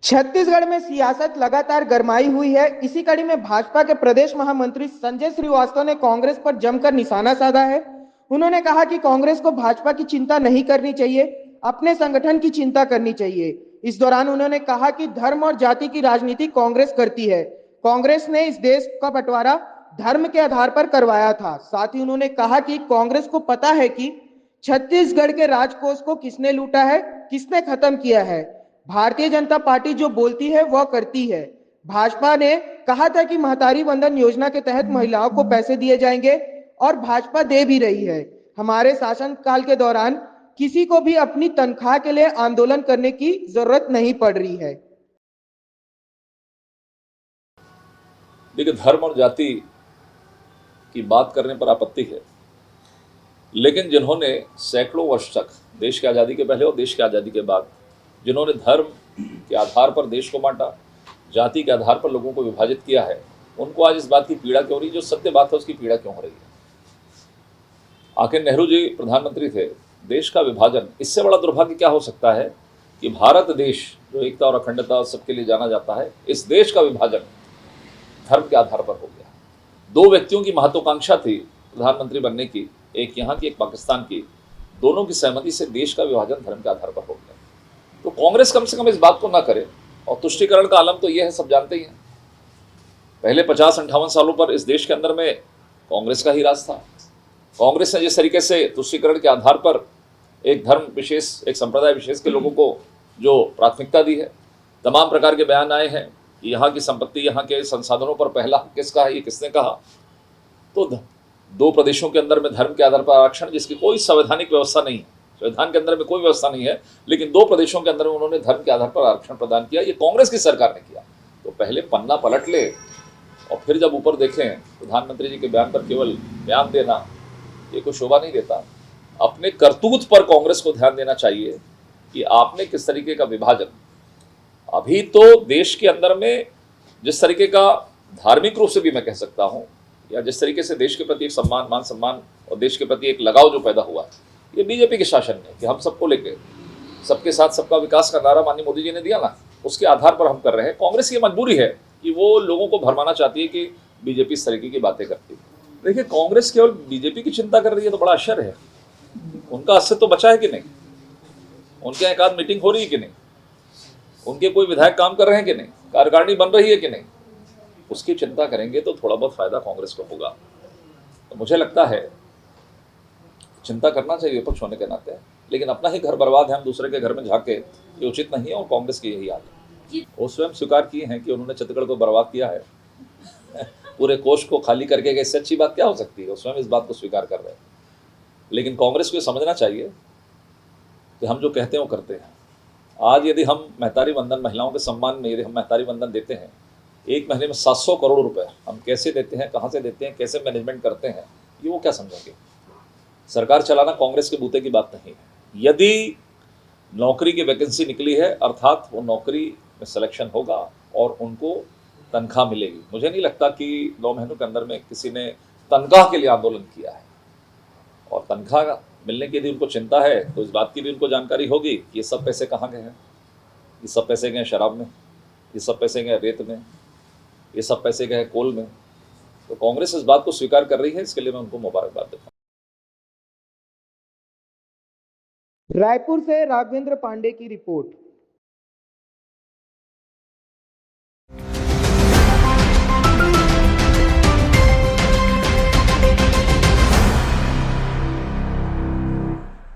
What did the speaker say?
छत्तीसगढ़ में सियासत लगातार गरमाई हुई है। इसी कड़ी में भाजपा के प्रदेश महामंत्री संजय श्रीवास्तव ने कांग्रेस पर जमकर निशाना साधा है। उन्होंने कहा कि कांग्रेस को भाजपा की चिंता नहीं करनी चाहिए, अपने संगठन की चिंता करनी चाहिए। इस दौरान उन्होंने कहा कि धर्म और जाति की राजनीति कांग्रेस करती है। कांग्रेस ने इस देश का बंटवारा धर्म के आधार पर करवाया था। साथ ही उन्होंने कहा कि कांग्रेस को पता है कि छत्तीसगढ़ के राजकोष को किसने लूटा है, किसने खत्म किया है। भारतीय जनता पार्टी जो बोलती है वह करती है। भाजपा ने कहा था कि महतारी वंदन योजना के तहत महिलाओं को पैसे दिए जाएंगे और भाजपा दे भी रही है। हमारे शासनकाल के दौरान किसी को भी अपनी तनख्वाह के लिए आंदोलन करने की जरूरत नहीं पड़ रही है। देखिए, धर्म और जाति की बात करने पर आपत्ति है, लेकिन जिन्होंने सैकड़ों वर्ष तक देश की आज़ादी के पहले और देश की आज़ादी के बाद जिन्होंने धर्म के आधार पर देश को बांटा, जाति के आधार पर लोगों को विभाजित किया है, उनको आज इस बात की पीड़ा क्यों रही? जो सत्य बात है उसकी पीड़ा क्यों हो रही है? आखिर नेहरू जी प्रधानमंत्री थे। देश का विभाजन, इससे बड़ा दुर्भाग्य क्या हो सकता है कि भारत देश जो एकता और अखंडता सबके लिए जाना जाता है, इस देश का विभाजन धर्म के आधार पर हो गया। दो व्यक्तियों की महत्वाकांक्षा थी प्रधानमंत्री बनने की, एक यहाँ की एक पाकिस्तान की, दोनों की सहमति से देश का विभाजन धर्म के आधार पर हो गया। तो कांग्रेस कम से कम इस बात को ना करे। और तुष्टीकरण का आलम तो यह है, सब जानते ही हैं। पहले 50-58 सालों पर इस देश के अंदर में कांग्रेस का ही राज था। कांग्रेस ने जिस तरीके से तुष्टीकरण के आधार पर एक धर्म विशेष, एक संप्रदाय विशेष के लोगों को जो प्राथमिकता दी है, तमाम प्रकार के बयान आए हैं कि यहाँ की संपत्ति, यहाँ के संसाधनों पर पहला हक किसका है, ये किसने कहा। तो दो प्रदेशों के अंदर में धर्म के आधार पर आरक्षण, जिसकी कोई संवैधानिक व्यवस्था नहीं है, संविधान के अंदर में कोई व्यवस्था नहीं है, लेकिन दो प्रदेशों के अंदर में उन्होंने धर्म के आधार पर आरक्षण प्रदान किया। ये कांग्रेस की सरकार ने किया। तो पहले पन्ना पलट ले और फिर जब ऊपर देखें, प्रधानमंत्री जी के बयान पर केवल बयान देना ये कोई शोभा नहीं देता। अपने करतूत पर कांग्रेस को ध्यान देना चाहिए कि आपने किस तरीके का विभाजन, अभी तो देश के अंदर में जिस तरीके का धार्मिक रूप से भी मैं कह सकता हूँ, या जिस तरीके से देश के प्रति एक सम्मान, मान सम्मान और देश के प्रति एक लगाव जो पैदा हुआ, ये बीजेपी के शासन में कि हम सबको लेके, सबके साथ सबका विकास का नारा माननीय मोदी जी ने दिया ना, उसके आधार पर हम कर रहे हैं। कांग्रेस की मजबूरी है कि वो लोगों को भरमाना चाहती है कि बीजेपी इस तरीके की बातें करती है। देखिए, कांग्रेस केवल बीजेपी की चिंता कर रही है तो बड़ा आश्चर्य है। उनका अस्तित्व तो बचा है कि नहीं? उनके एक आध मीटिंग हो रही है कि नहीं? उनके कोई विधायक काम कर रहे हैं कि नहीं? कार्यकारिणी बन रही है कि नहीं? उसकी चिंता करेंगे तो थोड़ा बहुत फायदा कांग्रेस को होगा। तो मुझे लगता है चिंता करना चाहिए विपक्ष होने के नाते, लेकिन अपना ही घर बर्बाद है, हम दूसरे के घर में झांके, ये उचित नहीं है। और कांग्रेस की यही हाल है। वो स्वयं स्वीकार किए हैं कि उन्होंने छत्तीसगढ़ को बर्बाद किया है। पूरे कोष को खाली करके, इससे अच्छी बात क्या हो सकती है? वो स्वयं इस बात को स्वीकार कर रहे हैं। लेकिन कांग्रेस को समझना चाहिए कि हम जो कहते हैं वो करते हैं। आज यदि हम महतारी वंदन, महिलाओं के सम्मान में यदि हम महतारी वंदन देते हैं, एक महीने में 700 करोड़ रुपए हम कैसे देते हैं, कहाँ से देते हैं, कैसे मैनेजमेंट करते हैं, ये वो क्या समझेंगे? सरकार चलाना कांग्रेस के बूते की बात नहीं है। यदि नौकरी की वैकेंसी निकली है, अर्थात वो नौकरी में सिलेक्शन होगा और उनको तनख्वाह मिलेगी। मुझे नहीं लगता कि 9 महीनों के अंदर में किसी ने तनख्वाह के लिए आंदोलन किया है। और तनख्वाह मिलने की यदि उनको चिंता है तो इस बात की भी उनको जानकारी होगी कि ये सब पैसे कहाँ गए हैं। ये सब पैसे गए शराब में, ये सब पैसे गए रेत में, ये सब पैसे गए कोल में। तो कांग्रेस इस बात को स्वीकार कर रही है, इसके लिए मैं उनको मुबारकबाद देता हूँ। रायपुर से राघवेंद्र पांडे की रिपोर्ट।